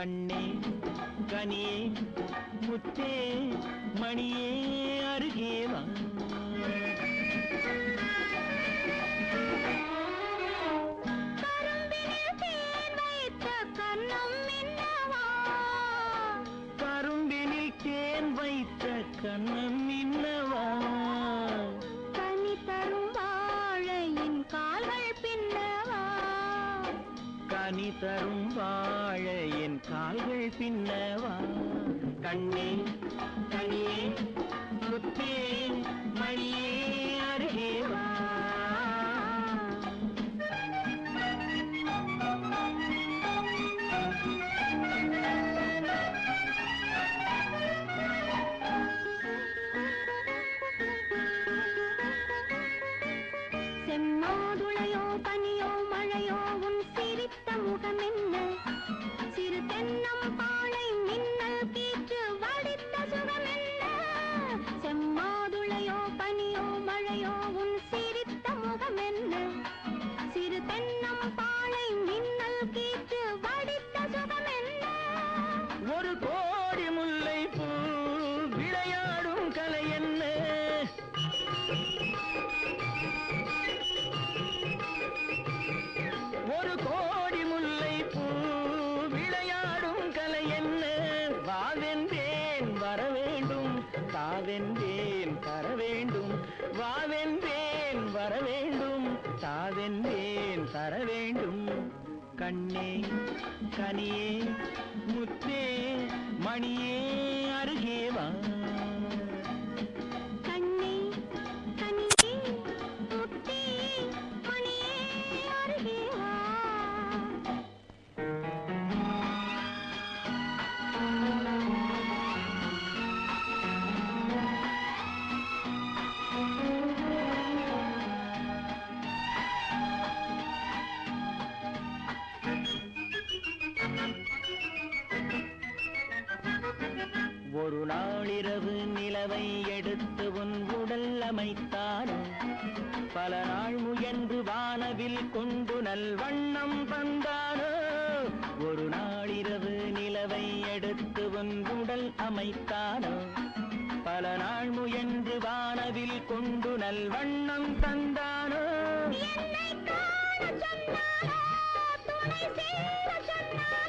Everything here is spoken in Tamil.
கண்ணே கனியே முத்தே மணியே அருகே வா. கரும்பினில் தேன் வைத்த கண்ணம் இன்னவா, கனி தரும் வாழையின் கால்கள் பின்னவா, கனி தரும் வாழையின் கால்கள் பின்னவா. கண்ணே கனியே முத்தே மணியே அருகே வா. செம்மாதுளையோ பனியோ மழையோ உன் சிரித்த முகம் என்ன, சிறு தென்னம் பாளை மின்னல் கீற்று வடித்த சுகம் என்ன. செம்மாதுளையோ பனியோ மழையோ உன் சிரித்த முகம் என்ன, சிறு தென்னம் பாளை மின்னல் கீற்று வடித்த சுகம் என்ன. ஒரு கோடி முல்லை பூ விளையாடும் கலை என்ன, ஒரு கோடி முல்லை பூ விளையாடும் கலை என்ன. வாவென்றேன் வர வேண்டும், தாவென்றேன் தர வேண்டும், வாவென்றேன் வர வேண்டும், தாவென்றேன் தர வேண்டும். கண்ணே கனியே முத்தே மணியே அருகே வா. கண்ணே கனியே முத்தே மணியே அருகே வா. ஒரு நாளிரவு நிலவை எடுத்து உன் உடல் அமைத்தானோ, பல நாள் முயன்று வானவில் கொண்டு நல்வண்ணம் தந்தானோ. ஒரு நாளிரவு நிலவை எடுத்து உன் உடல் அமைத்தானோ, பல நாள் முயன்று வானவில் கொண்டு நல்வண்ணம் தந்தானோ. என்னை காண சொன்னானோ, துணை சேர சொன்னானோ,